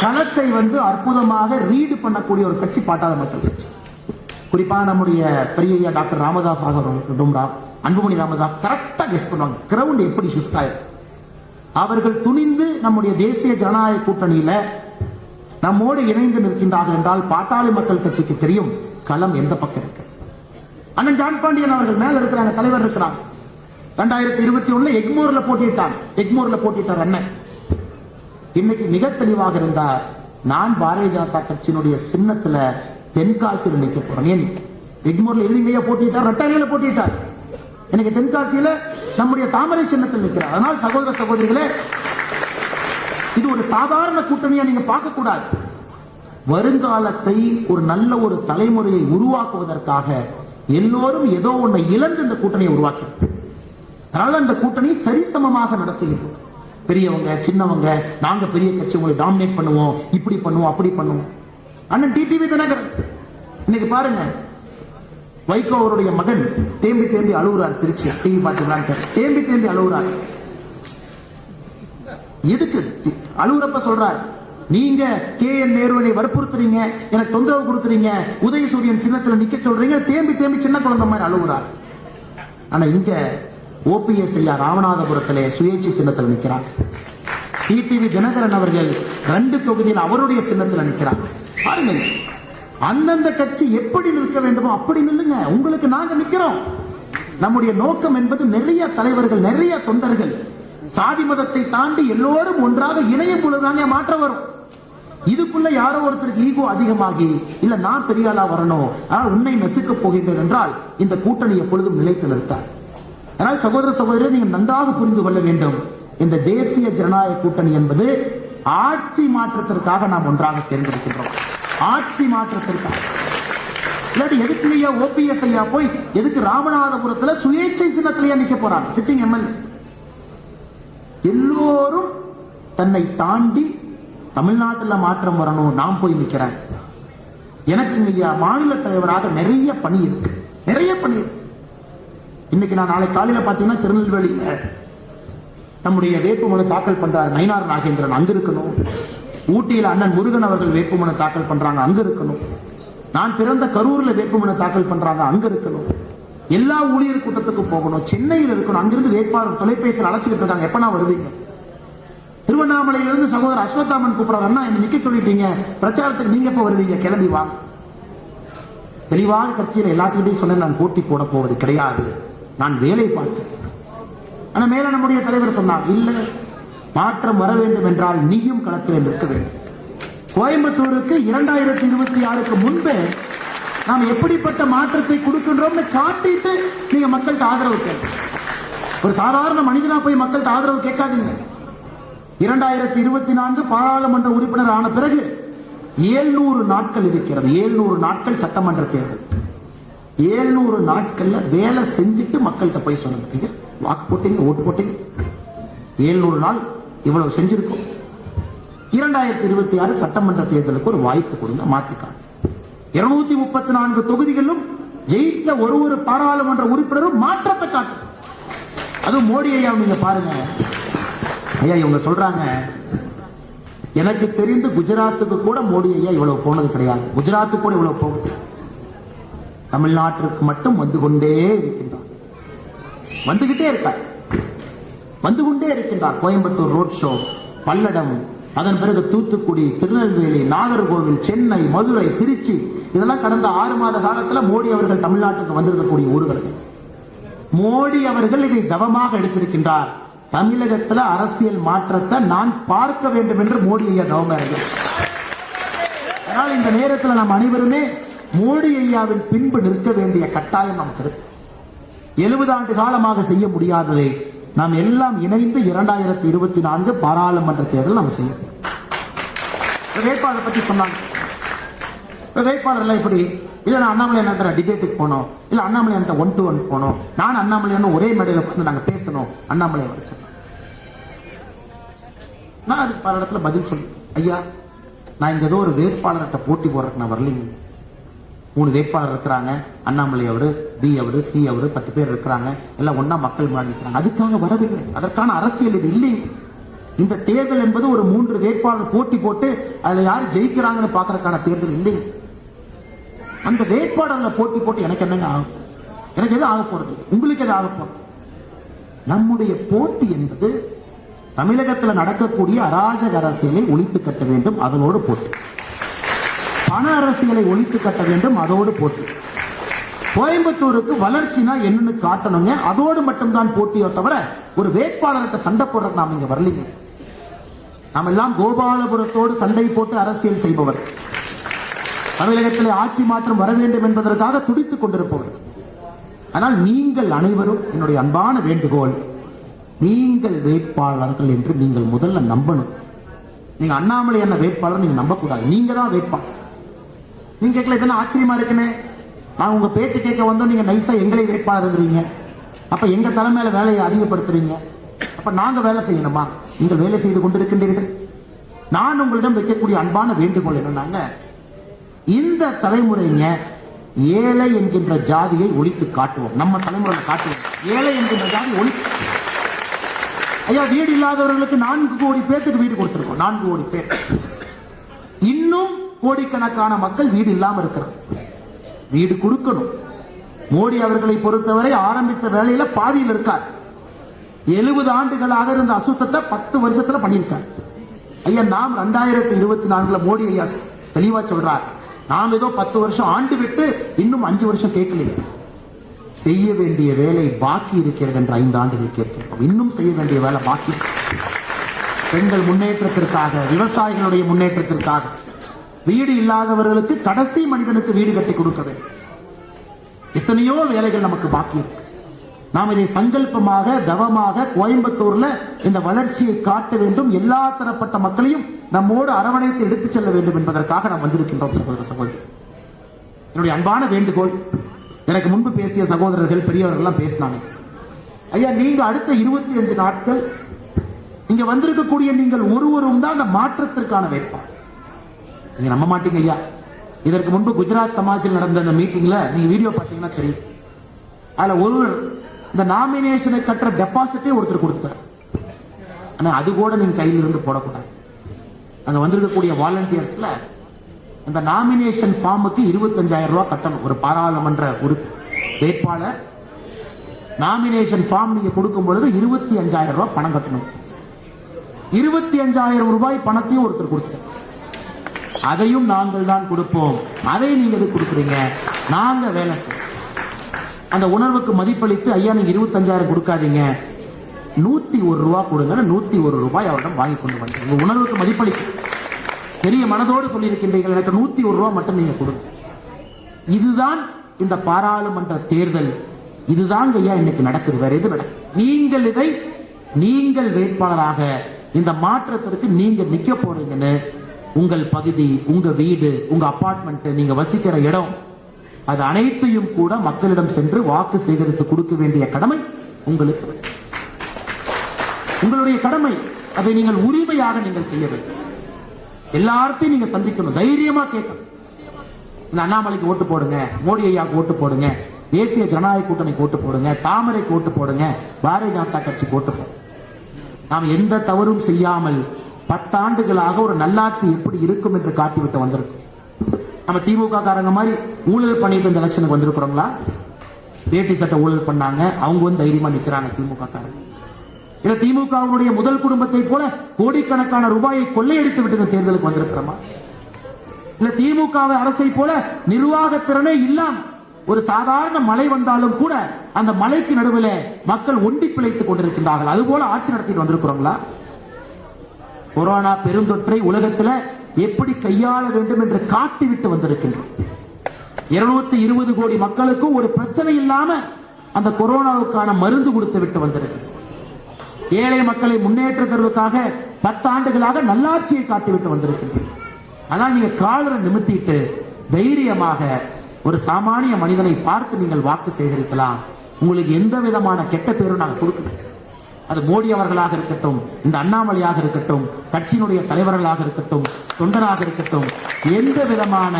களத்தை அற்புதமாக ரீடு பண்ணக்கூடிய ஒரு கட்சி பாட்டாளி மக்கள் கட்சி. குறிப்பா நம்முடைய பெரிய டாக்டர் ராமதாஸ் ஆகட்டும், அன்புமணி ராமதாஸ் கரெக்டா கெஸ் பண்ணுவாங்க கிரவுண்ட் எப்படி ஷிஃப்ட் ஆயிரும். அவர்கள் துணிந்து நம்முடைய தேசிய ஜனநாயக கூட்டணியில நம்மோடு இணைந்து நிற்கின்றார்கள் என்றால் பாட்டாளி மக்கள் கட்சிக்கு தெரியும் களம் எந்த பக்கம் இருக்கு. அண்ணன் ஜான் பாண்டியன் அவர்கள் மேல இருக்கிறாங்க, தலைவர் இருக்கிறாங்க. 2021 எக்மோர்ல போட்டிட்டார் அண்ணன். இன்னைக்கு மிக தெளிவாக இருந்தார், நான் பாரதிய ஜனதா கட்சியினுடைய சின்னத்துல தென்காசியில் நிக்க போறேன். ஏன் எக்மோர்ல எதிரிங்கையா போட்டிட்டார், ரெட்டாலையில போட்டிட்டார். எனக்கு தென்காசியில நம்முடைய தாமரை சின்னத்தில் நிற்கிறார். அதனால் சகோதர சகோதரிகளே, இது ஒரு சாதாரண கூட்டணியா நீங்க பார்க்க கூடாது. வருங்காலத்தை ஒரு நல்ல ஒரு தலைமுறையை உருவாக்குவதற்காக எல்லோரும் ஏதோ ஒன்றை இழந்து இந்த கூட்டணியை உருவாக்கி, அதனால இந்த கூட்டணி சரிசமமாக நடத்துகிறோம். பெரியவங்க சின்னவங்க, நாங்க பெரிய கட்சி, உங்களை டாமினேட் பண்ணுவோம், இப்படி பண்ணுவோம் அப்படி பண்ணுவோம். அண்ணன் டிடிவி தினகரன் இன்னைக்கு பாருங்க, வைகோ அவருடைய மகன் தேம்பி அழுகுறார். திருச்சி டிவி பாத்தீங்களான்னு தேம்பி அழுகுறார். எதுக்கு அழுகுறப்ப சொல்றார், நீங்க KN நேருவை வற்புறுத்துறீங்க, எனக்கு தொந்தரவு கொடுக்குறீங்க, உதயசூரியன் சின்னத்துல நிக்க சொல்றீங்க, தேம்பி சின்ன குழந்தை மாதிரி அழுகுறார். ஆனா இங்க OPS ஐயா ராமநாதபுரத்திலே சுயேட்சை சின்னத்தில் நிற்கிறார். டிடிவி தினகரன் அவர்கள் 2 தொகுதியில் அவருடைய சின்னத்தில் நிற்கிறார். பாருங்க, அந்தந்த கட்சி எப்படி நிற்க வேண்டுமோ அப்படி நில்லுங்க. உங்களுக்கு நாங்க நிக்கிறோம். நம்முடைய நோக்கம் என்பது நிறைய தலைவர்கள், நிறைய தொண்டர்கள், சாதி மதத்தை தாண்டி எல்லோரும் ஒன்றாக இணையும் பொழுதுதாங்க மாற்றம் வரும். இதுக்குள்ள யாரோ ஒருத்தருக்கு ஈகோ அதிகமாகி, இல்ல நான் பெரிய ஆளா வரணும், ஆனால் உன்னை நசுக்க போகின்றேன் என்றால் இந்த கூட்டணி எப்பொழுதும் நிலைத்து நிற்கார். அதனால் சகோதர சகோதரர், நீங்கள் நன்றாக புரிந்து கொள்ள வேண்டும், இந்த தேசிய ஜனநாயக கூட்டணி என்பது ஆட்சி மாற்றத்திற்காக நாம் ஒன்றாக சேர்ந்திருக்கின்றோம். ஆட்சி மாற்றத்திற்காக. இல்லாட்டி எதுக்கு ஐயா OPS ஐயா போய் எதுக்கு ராமநாதபுரத்துல சுயேட்சை சின்னத்திலேயே நிக்க போறாங்க சிட்டிங் MLA? எல்லோரும் தன்னை தாண்டி தமிழ்நாட்டில் மாற்றம் வரணும், நான் போய் நிக்கிறேன். எனக்கு ஐயா மாநில தலைவராக நிறைய பணி இருக்கு. இன்னைக்கு நான் நாளை காலையில பாத்தீங்கன்னா திருநெல்வேலியில நம்முடைய வேட்புமனு தாக்கல் பண்றாரு நயினார் நாகேந்திரன், அங்க இருக்கணும். ஊட்டியில் அண்ணன் முருகன் அவர்கள் வேட்புமனு தாக்கல் பண்றாங்க, அங்க இருக்கணும். நான் பிறந்த கரூர்ல வேட்புமனு தாக்கல் பண்றாங்க, அங்க இருக்கணும். எல்லா ஊழியர் கூட்டத்துக்கு போகணும், சென்னையில் இருக்கணும். அங்கிருந்து வேட்பாளர் தொலைபேசியில் அழைச்சிட்டு இருக்காங்க, எப்ப நான் வருவீங்க? திருவண்ணாமலையிலிருந்து சகோதரர் அஸ்வத்தாமன் கூப்பிடுறாரு, அண்ணா என்ன நிக்க சொல்லிட்டீங்க, பிரச்சாரத்துக்கு நீங்க எப்ப வருவீங்க, கிளம்பி வாங்க. தெளிவாக கட்சியில் எல்லாத்துக்கிட்டையும் சொன்ன, நான் போட்டி போட போவது கிடையாது, நான் வேலை பார்க்கிறேன். ஆனா மேல நம்முடைய தலைவர் சொன்னார், இல்ல மாற்றம் வர வேண்டும் என்றால் நீயும் களத்தில் நிற்க வேண்டும். கோயம்புத்தூருக்கு 2026க்கு முன்பே நாம் எப்படிப்பட்ட மாற்றத்தை கொடுக்கின்றோம் காட்டிட்டு நீங்க மக்கள்கிட்ட ஆதரவு கேட்க. ஒரு சாதாரண மனிதனா போய் மக்கள்கிட்ட ஆதரவு கேட்காதீங்க. 2024 பாராளுமன்ற உறுப்பினர் ஆன பிறகு 700 நாட்கள் இருக்கிறது. 700 நாட்கள் சட்டமன்ற தேர்தல். 700 நாட்கள்ல வேலை செஞ்சுட்டு மக்கள்கிட்ட போய் சொல்லுங்க, வாக்கு போட்டீங்க, ஓட்டு போட்டீங்க. 700 நாள் இவ்வளவு செஞ்சிருக்கோம். 2026 சட்டமன்ற தேர்தலுக்கு ஒரு வாய்ப்பு கொடுங்க, மாத்திக்காங்க. 234 தொகுதிகளிலும் ஜெயித்த ஒரு பாராளுமன்ற உறுப்பினரும் மாற்றத்தை காட்டு. அது மோடி ஐயா நீங்க பாருங்க ஐயா, இவங்க சொல்றாங்க, எனக்கு தெரிந்து குஜராத்துக்கு கூட மோடி ஐயா இவ்வளவு போனது கிடையாது. குஜராத்துக்கு கூட இவ்வளவு போகுது. தமிழ்நாட்டிற்கு மட்டும் வந்து கொண்டே இருக்கின்றார். கோயம்புத்தூர் ரோட் ஷோ, பல்லடம், அதன் பிறகு தூத்துக்குடி, திருநெல்வேலி, நாகர்கோவில், சென்னை, மதுரை, திருச்சி, இதெல்லாம் கடந்த 6 மாத காலத்துல மோடி அவர்கள் தமிழ்நாட்டுக்கு வந்திருக்கக்கூடிய ஊர்களுக்கு. மோடி அவர்கள் இதை தவமாக எடுத்திருக்கின்றார். தமிழகத்தில் அரசியல் மாற்றத்தை நான் பார்க்க வேண்டும் என்று மோடி ஐயா தவமாக இருக்கிறார். அதனால் இந்த நேரத்தில் நாம் அனைவருமே மோடி ஐயாவின் பின்பு நிற்க வேண்டிய கட்டாயம் நமக்கு இருக்கு. 70 ஆண்டு காலமாக செய்ய முடியாததை நாம் எல்லாம் இணைந்து 2024 பாராளுமன்ற தேர்தல் நாம் செய்ய. வேட்பாளர் பற்றி சொன்னாங்க. வேட்பாளர் எல்லாம் இப்படி இல்ல, நான் அண்ணாமலை அண்ணா டிபேட்டுக்கு போனோம், இல்ல அண்ணாமலை அண்ணா 1-to-1 போனோம், நான் அண்ணாமலை அண்ணா ஒரே மேடையில உட்கார்ந்து நாங்க பேசணும், அண்ணாமலையை வரைச்சோம். நான் அதுக்கு பல இடத்துல பதில் சொல்லி, ஐயா நான் இங்க ஏதோ ஒரு வேட்பாளர்கிட்ட போட்டி போடுறதுக்கு நான் வரலைங்க. 3 வேட்பாளர் இருக்கிறாங்க, அண்ணாமலை அவரு, பி அவரு, சி அவரு, 10 பேர் இருக்கிறாங்க, எல்லாம் ஒன்னா மக்கள் முன்னாடி நிற்கிறாங்க. அதுக்காக வரவில்லை, அதற்கான அரசியல் இது இல்லை. இந்த தேர்தல் என்பது ஒரு 3 வேட்பாளர் போட்டி போட்டு அதுல யாரு ஜெயிக்கிறாங்கன்னு பாக்குறதுக்கான தேர்தல் இல்லை. அந்த வேட்பாளர்ல போட்டி போட்டு எனக்கு என்னங்க ஆகும்? எனக்கு எது ஆக போறது? உங்களுக்கு எது ஆக போறது? நம்முடைய போட்டி என்பது தமிழகத்தில் நடக்கக்கூடிய அராஜக அரசியலை ஒழித்து கட்ட வேண்டும், அதனோடு போட்டி. பண அரசியலை ஒழித்து கட்ட வேண்டும், அதோடு போட்டி. கோயம்புத்தூருக்கு வளர்ச்சினா என்னன்னு காட்டணுங்க, அதோடு மட்டும்தான் போட்டியோ தவிர ஒரு வேட்பாளர்கிட்ட சண்டை போடுறதுக்கு நாம இங்க வரலீங்க. நாம் எல்லாம் கோபாலபுரத்தோடு சண்டை போட்டு அரசியல் செய்பவர், தமிழகத்திலே ஆட்சி மாற்றம் வர வேண்டும் என்பதற்காக துடித்துக் கொண்டிருப்பவர். ஆனால் நீங்கள் அனைவரும், என்னுடைய அன்பான வேண்டுகோள், நீங்கள் வேட்பாளர்கள் என்று நீங்கள் முதல்ல நம்பணும். நீங்க அண்ணாமலை என்ன வேட்பாளர் நீங்க நம்பக்கூடாது, நீங்க தான் வேட்பாளர். நீங்க கேட்கல, இதெல்லாம் ஆச்சரியமா இருக்குன்னு. நான் உங்க பேச்சு கேட்க வந்தோம், நீங்க நைசா எங்களை வேட்பாளர் இருக்கிறீங்க. அப்ப எங்க தலைமையில வேலையை அதிகப்படுத்துறீங்க. அப்ப நாங்க வேலை செய்யணுமா? நீங்கள் வேலை செய்து கொண்டிருக்கின்றீர்கள். நான் உங்களிடம் வைக்கக்கூடிய அன்பான வேண்டுகோள் என்னன்னாங்க, இந்த தலைமுறைங்க ஏழை என்கின்ற ஜாதியை ஒழித்து காட்டுவோம். நம்ம தலைமுறையில காட்டுவோம், ஏழை என்கின்ற ஜாதி ஒழித்து. ஐயா, வீடு இல்லாதவர்களுக்கு 4 கோடி பேருக்கு வீடு கொடுத்திருக்கோம். 4 கோடி பேர். இன்னும் கோடிக்கணக்கான மக்கள் வீடு இல்லாம இருக்கிறார். வீடு கொடுக்கணும். மோடி அவர்களை பொறுத்தவரை ஆரம்பித்த வேலையில பாதியில் இருக்கார். 70 ஆண்டுகளாக இருந்த அசுத்தத்தை 10 வருஷத்துல பண்ணியிருக்கார். ஐயா, நாம் 2024 மோடி ஐயா தெளிவா சொல்றார், நாம் ஏதோ 10 வருஷம் ஆண்டு விட்டு இன்னும் 5 வருஷம் கேட்கல. செய்ய வேண்டிய வேலை பாக்கி இருக்கிறது என்று 5 ஆண்டுகள் கேட்கிறோம். இன்னும் செய்ய வேண்டிய வேலை பாக்கி. பெண்கள் முன்னேற்றத்திற்காக, விவசாயிகளுடைய முன்னேற்றத்திற்காக, வீடு இல்லாதவர்களுக்கு கடைசி மனிதனுக்கு வீடு கட்டி கொடுக்க வேண்டும். எத்தனையோ வேலைகள் நமக்கு பாக்கி இருக்கு. நாம் இதை சங்கல்பமாக, தவமாக கோயம்புத்தூர்ல இந்த வளர்ச்சியை காட்ட வேண்டும், எல்லா தரப்பட்ட மக்களையும் நம்மோடு அரவணைத்து எடுத்துச் செல்ல வேண்டும் என்பதற்காக நாம் வந்திருக்கின்றோம். சகோதர சகோதரி, என்னுடைய அன்பான வேண்டுகோள், எனக்கு முன்பு பேசிய சகோதரர்கள் பெரியவர்கள் எல்லாம் பேசினாங்க, ஐயா நீங்க அடுத்த 25 நாட்கள் இங்க வந்திருக்கக்கூடிய நீங்கள் ஒருவரும் தான் அந்த மாற்றத்திற்கான வேட்பாளர். நீங்க நம்ப மாட்டீங்க ஐயா, இதற்கு முன்பு குஜராத் சமாஜில் நடந்த அந்த மீட்டிங்ல நீங்க வீடியோ பார்த்தீங்கன்னா தெரியும். அதுல ஒருவர் இந்த நாமினேஷனை கட்டுற டெபாசிட்டே ஒருத்தர் கொடுத்துட்டார். ஆனா அது கூட நீங்க கையில இருந்து போடக்கூடாது. அங்க வந்திருக்கக்கூடிய வாலண்டியர்ஸ்ல இந்த நாமினேஷன் ஃபார்முக்கு 25,000 ரூபாய் கட்டணும். ஒரு பாராளுமன்ற வேட்பாளர் நாமினேஷன் ஃபார்ம் நீங்க கொடுக்கும் பொழுது 25,000 ரூபாய் பணம் கட்டணும். 25,000 ரூபாய் பணத்தையும் ஒருத்தர் கொடுத்துட்டார். அதையும் நாங்கள் தான் கொடுப்போம். அதை நீங்க எது கொடுக்குறீங்க? நாங்க வேலை செய்ய அந்த உணர்வுக்கு மதிப்பளித்து, ஐயா நீங்க 25,000 கொடுக்காதீங்க, 101 ரூபாய் கொடுங்க, 101 ரூபாய் அவரிடம் வாங்கி கொண்டு வந்து உங்க உணர்வுக்கு மதிப்பளிக்க பெரிய மனதோடு சொல்லியிருக்கின்றீர்கள், எனக்கு 101 ரூபாய் மட்டும் நீங்க கொடுங்க. இதுதான் இந்த பாராளுமன்ற தேர்தல். இதுதான் ஐயா இன்னைக்கு நடக்குது, வேற எது நடக்குது? நீங்கள் இதை நீங்கள் வேட்பாளராக இந்த மாற்றத்திற்கு நீங்க நிக்க போறீங்கன்னு உங்கள் பகுதி, உங்க வீடு, உங்க அபார்ட்மெண்ட், நீங்க வசிக்கிற இடம், அது அனைத்தையும் கூட மக்களிடம் சென்று வாக்கு சேகரித்து கொடுக்க வேண்டிய கடமை உங்களுக்கு. உங்களுடைய கடமை. அதை நீங்கள் உரிமையாக நீங்கள் செய்ய வேண்டும். எல்லார்த்தையும் நீங்க சந்திக்கணும், தைரியமா கேட்கணும். இந்த அண்ணாமலைக்கு ஓட்டு போடுங்க, மோடி ஐயாவுக்கு ஓட்டு போடுங்க, தேசிய ஜனநாயக கூட்டணிக்கு ஓட்டு போடுங்க, தாமரைக்கு ஓட்டு போடுங்க, பாரதிய ஜனதா கட்சிக்கு ஓட்டு போடுங்க. நாம் எந்த தவறும் செய்யாமல் 10 ஆண்டுகளாக ஒரு நல்லாட்சி எப்படி இருக்கும் என்று காட்டிவிட்டு வந்திருக்கோம். நம்ம திமுக காரங்க மாதிரி ஊழல் பண்ணிட்டு இந்த எலெக்ஷனுக்கு வந்திருக்கிறோங்களா? வேட்டி சட்டை ஊழல் பண்ணாங்க, அவங்க வந்து தைரியமா நிக்கிறாங்க திமுக காரங்க. இல்ல திமுகவுடைய முதல் குடும்பத்தை போல கோடிக்கணக்கான ரூபாயை கொள்ளையடித்து விட்டு இந்த தேர்தலுக்கு வந்திருக்கிறோமா? இல்ல திமுக அரசை போல நிர்வாக திறனே இல்லாம ஒரு சாதாரண மழை வந்தாலும் கூட அந்த மலைக்கு நடுவில் மக்கள் ஒண்டி பிழைத்துக் கொண்டிருக்கின்றார்கள், அதுபோல ஆட்சி நடத்திட்டு வந்திருக்கிறோங்களா? கொரோனா பெருந்தொற்றை உலகத்தில் எப்படி கையாள வேண்டும் என்று காட்டிவிட்டு வந்திருக்கின்றோம். 220 கோடி மக்களுக்கும் ஒரு பிரச்சனை இல்லாம அந்த கொரோனாவுக்கான மருந்து கொடுத்து விட்டு வந்திருக்கின்றோம். ஏழை மக்களை முன்னேற்றத்திற்காக 10 ஆண்டுகளாக நல்லாட்சியை காட்டிவிட்டு வந்திருக்கின்றோம். ஆனால் நீங்க காலரை நிமித்திட்டு தைரியமாக ஒரு சாமானிய மனிதனை பார்த்து நீங்கள் வாக்கு சேகரிக்கலாம். உங்களுக்கு எந்த விதமான கெட்ட பேரும் நாங்கள் கொடுக்கணும். அது மோடி அவர்களாக இருக்கட்டும், இந்த அண்ணாமலையாக இருக்கட்டும், கட்சியினுடைய தலைவர்களாக இருக்கட்டும், தொண்டராக இருக்கட்டும், எந்த விதமான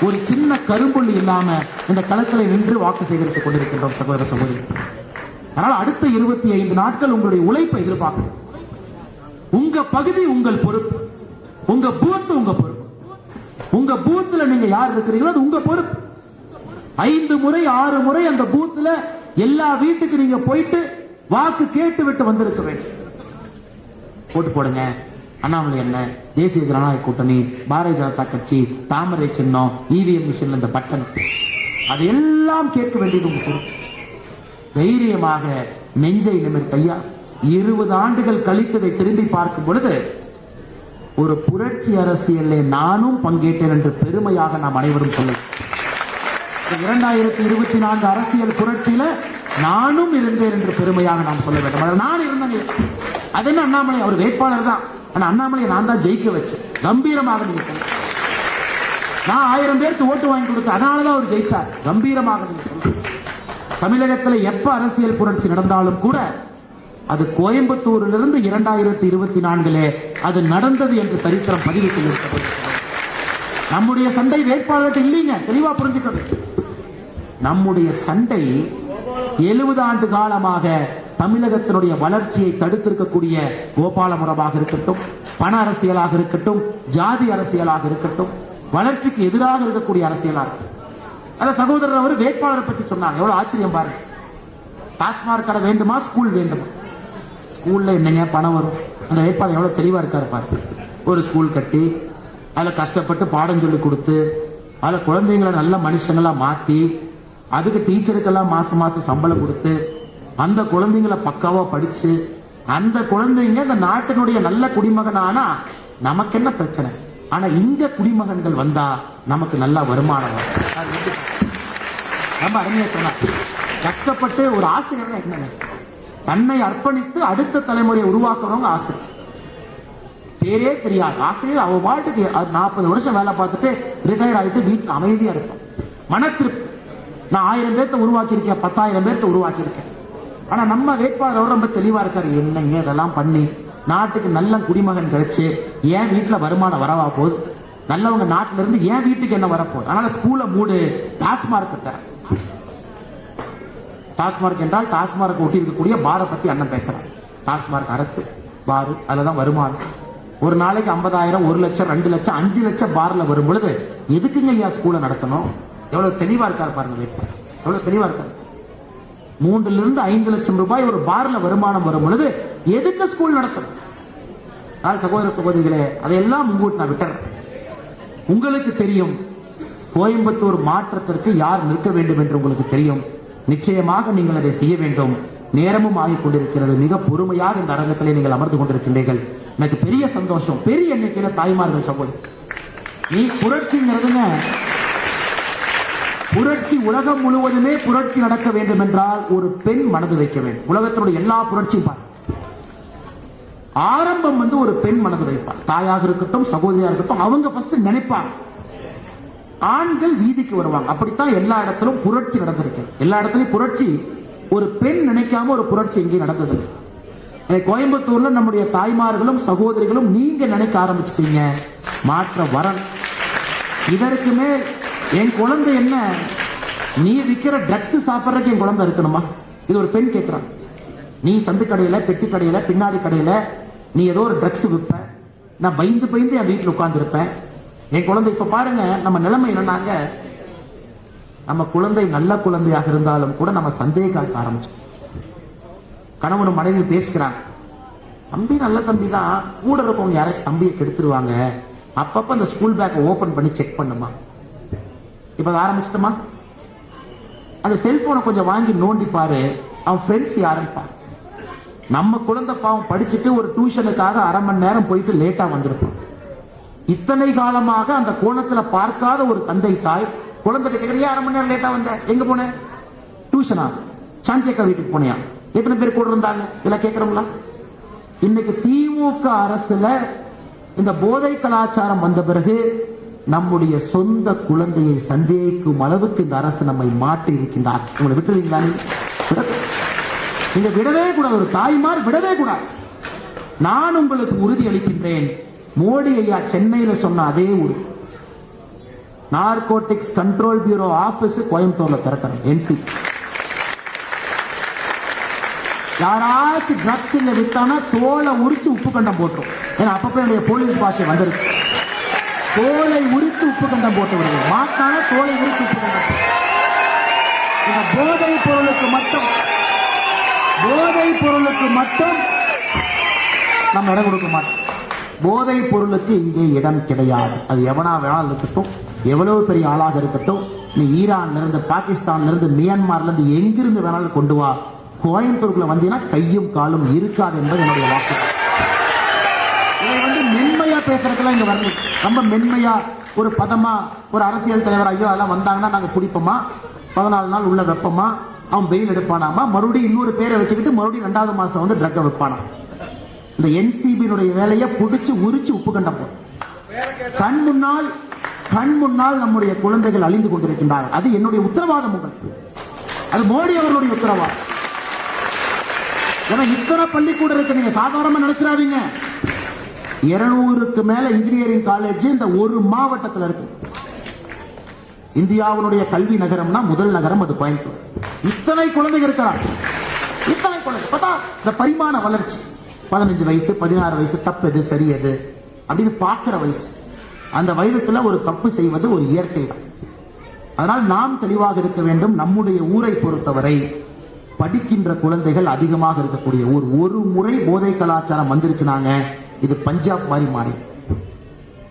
ஒரு சின்ன கரும்புள்ளி இல்லாம இந்த களத்தில் நின்று வாக்கு சேகரித்துக் கொண்டிருக்கின்றோம் சகோதர சகோதரி. அதனால அடுத்த 25 நாட்கள் உங்களுடைய உழைப்பை எதிர்பார்க்கணும். உங்க பகுதி உங்கள் பொறுப்பு, உங்க பூத் உங்க பொறுப்பு. உங்க பூத்துல நீங்க யார் இருக்கிறீங்களோ அது உங்க பொறுப்பு. 5 முறை 6 முறை அந்த பூத்துல எல்லா வீட்டுக்கு நீங்க போயிட்டு வாக்கு கேட்டு விட்டு வந்திருக்க வேண்டும். போட்டு போடுங்க. அண்ணாமலை என்ன, தேசிய ஜனநாயக கூட்டணி, பாரதிய ஜனதா கட்சி, தாமரை சின்னம், இவிஎம் மிஷின், இந்த பட்டன், அதையெல்லாம் கேட்க வேண்டியது உங்க பொறுப்பு. தைரியமாக நெஞ்சை நிமிர்த்தையா 20 ஆண்டுகள் கழித்ததை திரும்பி பார்க்கும் பொழுது ஒரு புரட்சி அரசியலில் நானும் பங்கேற்றேன் என்று பெருமையாக நாம் அனைவரும் சொல்லுவோம். 2024 அரசியல் புரட்சியில நானும் இருந்தேன் என்று பெருமையாக நாம் சொல்ல வேண்டும். அதில் நான் இருந்தேங்க. அது என்ன, அண்ணாமலை அவர் வேட்பாளர் தான், ஆனா அண்ணாமலையை நான் தான் ஜெயிக்க வச்சேன். கம்பீரமாக நீங்க சொல்லுங்க. நான் 1000 பேருக்கு ஓட்டு வாங்கி கொடுத்தேன், அதனாலதான் அவர் ஜெயிச்சார். கம்பீரமாக நீங்க சொல்லுங்க. தமிழகத்தில் எப்ப அரசியல் புரட்சி நடந்தாலும் கூட அது கோயம்புத்தூரிலிருந்து 2024 அது நடந்தது என்று சரித்திரம் பதிவு செய்யப்பட்டது. நம்முடைய சண்டை வேட்பாளர்கள் இல்லைங்க, தெளிவா புரிஞ்சுக்கணும். நம்முடைய சண்டை 70 ஆண்டு காலமாக தமிழகத்தினுடைய வளர்ச்சியை தடுத்திருக்கக்கூடிய கோபாலபுரமாக இருக்கட்டும், பண அரசியலாக இருக்கட்டும், ஜாதி அரசியலாக இருக்கட்டும், வளர்ச்சிக்கு எதிராக இருக்கக்கூடிய அரசியலாக இருக்கட்டும். அத சகோதரர் அவர் வேட்பாளரை பற்றி சொன்னாங்க. எவ்வளவு ஆச்சரியம் பாருங்க. டாஸ்மாக் கடை வேண்டுமா, ஸ்கூல் வேண்டுமா? ஸ்கூல்ல என்னங்க பணம் வரும்? அந்த வேட்பாளர் எவ்வளவு தெளிவா இருக்காரு பாருங்க. ஒரு ஸ்கூல் கட்டி அதுல கஷ்டப்பட்டு பாடம் சொல்லி கொடுத்து அதுல குழந்தைங்களை நல்ல மனுஷங்களா மாத்தி அதுக்கு டீச்சருக்கெல்லாம் மாசம் மாசம் சம்பளம் கொடுத்து அந்த குழந்தைங்களை பக்காவா படிச்சு அந்த குழந்தைங்க இந்த நாட்டினுடைய நல்ல குடிமகனானா நமக்கு என்ன பிரச்சனை? ஆனா இங்க குடிமகன்கள் வந்தா நமக்கு நல்ல வருமானம் வரும். ரொம்ப அருமையா சொன்னா. கஷ்டப்பட்டு ஒரு ஆசிரியர் என்னங்க தன்னை அர்ப்பணித்து அடுத்த தலைமுறையை உருவாக்குறவங்க ஆசிரியர். பேரே தெரியாது ஆசிரியர். அவ பாட்டுக்கு 40 வருஷம் வேலை பார்த்துட்டு ரிட்டையர் ஆகிட்டு வீட்டுல அமைதியா இருப்பான். மன திருப்தி. நான் 1000 பேர்த்த உருவாக்கி இருக்கேன், 10,000 பேர்த்த உருவாக்கி இருக்கேன். ஆனா நம்ம வேட்பாளர் ரொம்ப தெளிவா இருக்காரு. என்னங்க இதெல்லாம் பண்ணி நாட்டுக்கு நல்ல குடிமகன் கிடைச்சு ஏன் வீட்டுல வருமானம் வரவா போகுது? நல்லவங்க நாட்டில இருந்து ஏன் வீட்டுக்கு என்ன வரப்போகுது? அதனால ஸ்கூல மூடு, டாஸ்மார்க் தர. டாஸ்மார்க் என்றால் டாஸ்மார்க் ஒட்டி இருக்கக்கூடிய பாரை பத்தி அண்ணன் பேசுறாங்க. டாஸ்மார்க் அரசு பாரு, அதுலதான் வருமானம். ஒரு நாளைக்கு 50,000, 1 லட்சம், 2 லட்சம், 5 லட்சம் பார்ல வரும் பொழுது எதுக்குங்க ஐயா ஸ்கூல நடத்தணும்? எவ்வளவு தெளிவா இருக்காரு பாருங்க வேட்பாளர். எவ்வளவு தெளிவா இருக்காரு. 3 to 5 லட்சம் ரூபாய் ஒரு பார்ல வருமானம் வரும் பொழுது எதுக்கு ஸ்கூல் நடத்தணும்? சகோதர சகோதரிகளே, அதையெல்லாம் முன்கூட்டி நான் விட்டுறேன். உங்களுக்கு தெரியும் கோயம்புத்தூர் மாற்றத்திற்கு யார் நிற்க வேண்டும் என்று உங்களுக்கு தெரியும். நிச்சயமாக நீங்கள் அதை செய்ய வேண்டும். நேரமும் ஆகிக் கொண்டிருக்கிறது. மிக பொறுமையாக இந்த அரங்கத்திலே நீங்கள் அமர்ந்து கொண்டிருக்கின்றீர்கள். எனக்கு பெரிய சந்தோஷம். பெரிய எண்ணிக்கையில தாய்மார்கள் சகோதரி. நீ புரட்சிங்கிறதுங்க, புரட்சி உலகம் முழுவதுமே புரட்சி நடக்க வேண்டும் என்றால் ஒரு பெண் மனது வைக்க வேண்டும். உலகத்தினுடைய எல்லா புரட்சியும் பாரு, ஆரம்பம் ஒரு பெண் மனது வைப்பார். தாயாக இருக்கட்டும், சகோதரியா இருக்கட்டும், அவங்க ஃபர்ஸ்ட் நினைப்பாங்க. ஆண்கள் வீதிக்கு வருவாங்க. அப்படித்தான் எல்லா இடத்திலும் புரட்சி நடந்திருக்கிறது. எல்லா இடத்துலயும் புரட்சி ஒரு பெண் நினைக்காம ஒரு புரட்சி எங்கே நடந்தது. கோயம்புத்தூர்ல நம்முடைய தாய்மார்களும் சகோதரிகளும் நீங்க நினைக்க ஆரம்பிச்சிட்டீங்க. மாற்ற வரன். இதற்குமே என் குழந்தை என்ன, நீ விற்கிற ட்ரக்ஸ் சாப்பிட்றதுக்கு என் குழந்தை இருக்கணுமா? இது ஒரு பெண் கேட்கிறான். நீ சந்து கடையில, பெட்டி கடையில, பின்னாடி கடையில நீ ஏதோ ஒரு ட்ரக்ஸ் விற்ப, நான் பயந்து பயந்து என் வீட்டில் உட்கார்ந்து இருப்பேன். என் குழந்தை இப்ப பாருங்க, நம்ம நிலைமை என்னன்னாங்க, நம்ம குழந்தை நல்ல குழந்தையாக இருந்தாலும் கூட நம்ம சந்தேகம் ஆரம்பிச்சோம். கணவனும் மனைவி பேசுகிறாங்க. தம்பி நல்ல தம்பி தான், கூட இருக்கவங்க யாராச்சும் தம்பியை கெடுத்துருவாங்க, அப்பப்ப அந்த ஸ்கூல் பேக்கை ஓபன் பண்ணி செக் பண்ணுமா. இப்ப அதை ஆரம்பிச்சிட்டோமா? அந்த செல்போனை கொஞ்சம் வாங்கி நோண்டி பாரு, அவன் ஃப்ரெண்ட்ஸ் யாருன்னு பாரு. நம்ம குழந்தை பாவம் படிச்சுட்டு ஒரு டியூஷனுக்காக 1/2 மணி நேரம் போயிட்டு லேட்டா வந்திருப்போம். இத்தனை காலமாக அந்த கோணத்துல பார்க்காத ஒரு தந்தை தாய் குழந்தை கேட்கறியா, 1/2 மணி நேரம் லேட்டா வந்த, எங்க போன? டியூஷனா? சாந்தியக்கா வீட்டுக்கு போனியா? எத்தனை பேர் கூட இருந்தாங்க? இதெல்லாம் கேட்கிறோங்களா? இன்னைக்கு திமுக அரசுல இந்த போதை கலாச்சாரம் வந்த பிறகு நம்முடைய சொந்த குழந்தையை சந்தேகிக்கும் அளவுக்கு இந்த அரசு நம்மை மாற்றி இருக்கின்றார். உங்களை விட்டுருவீங்களா? நீங்க விடவே கூடாது. ஒரு தாய்மார் விடவே கூடாது. நான் உங்களுக்கு உறுதி அளிக்கின்றேன், மோடி ஐயா சென்னையில சொன்ன அதே உறுதி, நார்கோட்டிக்ஸ் கண்ட்ரோல் பியூரோ ஆபீஸ் கோயம்புத்தூர்ல திறக்கணும். NC யாராச்சும் ட்ரக்ஸ் இல்ல வித்தானா தோலை உரிச்சு உப்பு கண்டம் போட்டுரும். ஏன்னா அப்பப்ப என்னுடைய போலீஸ் பாஷை வந்திருக்கு. தோலை உரித்து உப்பு கண்டம் போட்டு விடுவது, மாட்டான தோலை உரித்து உப்பு கண்டம். இந்த போதைப் பொருளுக்கு மட்டும் நம்ம இடம் கொடுக்க மாட்டோம். போதைப் பொருளுக்கு இங்கே இடம் கிடையாது. அது எவனா வேணாலும் இருக்கட்டும், எவ்வளவு பெரிய ஆளாக இருக்கட்டும், நீ ஈரான்ல இருந்து, பாகிஸ்தான்ல இருந்து, மியான்மர்ல இருந்து, எங்கிருந்து வேணாலும் கொண்டு வா, கோயம்புத்தூருக்குள்ள வந்தீங்கன்னா கையும் காலும் இருக்காது என்பது என்னுடைய வாக்கு. இதை மென்மையா பேசுறதுலாம் இங்க வரணும். ரொம்ப மென்மையா ஒரு பதமா ஒரு அரசியல் தலைவர் ஐயோ அதெல்லாம் வந்தாங்கன்னா நாங்க குடிப்போமா, 14 நாள் உள்ள வெப்பமா, அவன் வெயில் எடுப்பானாமா, மறுபடியும் இன்னொரு பேரை வச்சுக்கிட்டு மறுபடியும் 2வது மாசம் ட்ரக்கை வைப்பானா. இந்த NCB வேலையை புடிச்சு உரிச்சு உப்பு கண்டம் போடும். கண் முன்னால் நம்முடைய குழந்தைகள் அழிந்து கொண்டிருக்கின்றார்கள். அது என்னுடைய உத்தரவாதம் உங்களுக்கு. அது மோடி அவர்களுடைய உத்தரவாதம். ஏன்னா இத்தனை பள்ளிக்கூடம் இருக்கு, நீங்க சாதாரணமா நினைச்சிடாதீங்க. 200க்கு மேல இன்ஜினியரிங் காலேஜ் இந்த ஒரு மாவட்டத்தில் இருக்கு. இந்தியாவுடைய கல்வி நகரம்னா முதல் நகரம் அது கோயம்புத்தூர். இத்தனை குழந்தைகள் இருக்கிறாங்க. இத்தனை குழந்தை பார்த்தா இந்த பரிமாண வளர்ச்சி 15 வயசு 16 வயசு தப்பு எது சரி எது அப்படின்னு பார்க்கிற வயசு. அந்த வயதுல ஒரு தப்பு செய்வது ஒரு இயற்கை தான். அதனால் நாம் தெளிவாக இருக்க வேண்டும். நம்முடைய ஊரை பொறுத்தவரை படிக்கின்ற குழந்தைகள் அதிகமாக இருக்கக்கூடிய ஊர். ஒரு முறை போதை கலாச்சாரம் வந்துருச்சுனாங்க இது பஞ்சாப் மாதிரி மாறி.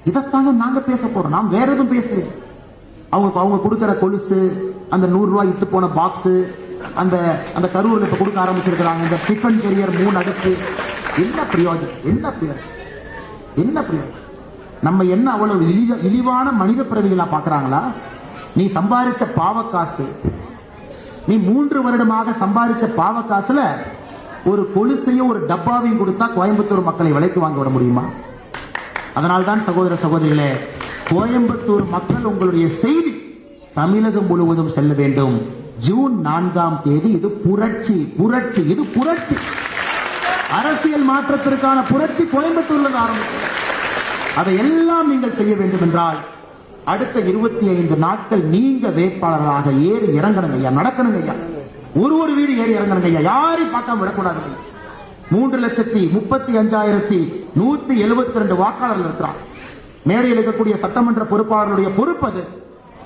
இதைத்தாங்க நாங்க பேச போறோம். நாம் வேற எதுவும் பேசல. அவங்க கொடுக்கிற கொலுசு, அந்த 100 ரூபாய் இத்து போன பாக்ஸ், அந்த கரூர்ல இப்ப கொடுக்க ஆரம்பிச்சிருக்கிறாங்க இந்த டிஃபன் கேரியர் 3 அடுக்கு. என்ன பிரயோஜனம்? என்ன பிரயோஜனம்? நம்ம என்ன அவ்வளவு இழிவான மனித பிறவிகளா பாக்குறாங்களா? நீ சம்பாதிச்ச பாவக்காசு, நீ 3 வருடமாக சம்பாதிச்ச பாவக்காசுல ஒரு கொலுசையும் ஒரு டப்பாவையும் கொடுத்தா கோயம்புத்தூர் மக்களை விலைக்கு வாங்க விட முடியுமா? அதனால்தான் சகோதர சகோதரிகளே, கோயம்புத்தூர் மக்கள் உங்களுடைய செய்தி தமிழகம் முழுவதும் செல்ல வேண்டும். ஜூன் 4ஆம் தேதி இது புரட்சி. இது புரட்சி. அரசியல் மாற்றத்திற்கான புரட்சி கோயம்புத்தூர்ல ஆரம்பிக்கும். அதையெல்லாம் நீங்கள் செய்ய வேண்டும் என்றால் அடுத்த 25 நாட்கள் நீங்க வேட்பாளராக ஏறி இறங்கணுங்க ஐயா, நடக்கணுங்க ஐயா. ஒரு வீடு ஏறி இறங்கணுங்க ஐயா. யாரையும் பார்க்காம விடக்கூடாது. 3,35,172 வாக்காளர்கள் இருக்கிறார். மேடையில் இருக்கக்கூடிய சட்டமன்ற பொறுப்பாளர்களுடைய பொறுப்பு அது.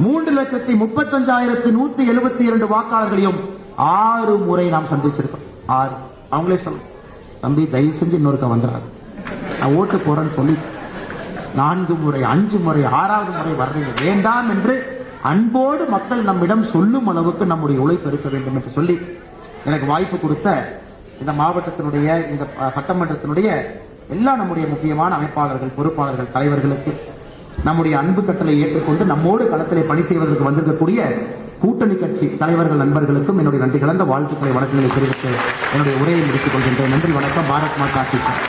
3,35,172 வாக்காளர்களையும் 6 முறை நாம் சந்திச்சிருக்கோம். 6. அவங்களே சொல்ல, தம்பி தயவு செஞ்சு இன்னொருக்க வந்துடாது, நான் ஓட்டு போறேன்னு சொல்லி 4 முறை 5 முறை 6வது முறை வர்றீங்க வேண்டாம் என்று அன்போடு மக்கள் நம்மிடம் சொல்லும் அளவுக்கு நம்முடைய உழைப்பு இருக்க வேண்டும் என்று சொல்லி எனக்கு வாய்ப்பு கொடுத்த இந்த மாவட்டத்தினுடைய இந்த சட்டமன்றத்தினுடைய எல்லா நம்முடைய முக்கியமான அமைப்பாளர்கள், பொறுப்பாளர்கள், தலைவர்களுக்கு நம்முடைய அன்பு கட்டளை ஏற்றுக்கொண்டு நம்மோடு களத்திலே பணி செய்வதற்கு வந்திருக்கக்கூடிய கூட்டணி கட்சி தலைவர்கள், நண்பர்களுக்கும் என்னுடைய நன்றி கலந்த வாழ்த்துக்களை, வணக்கங்களை தெரிவித்து என்னுடைய உரையை முடித்துக் கொள்கின்றேன். நன்றி, வணக்கம். பாரத் மாதா கி ஜெய்.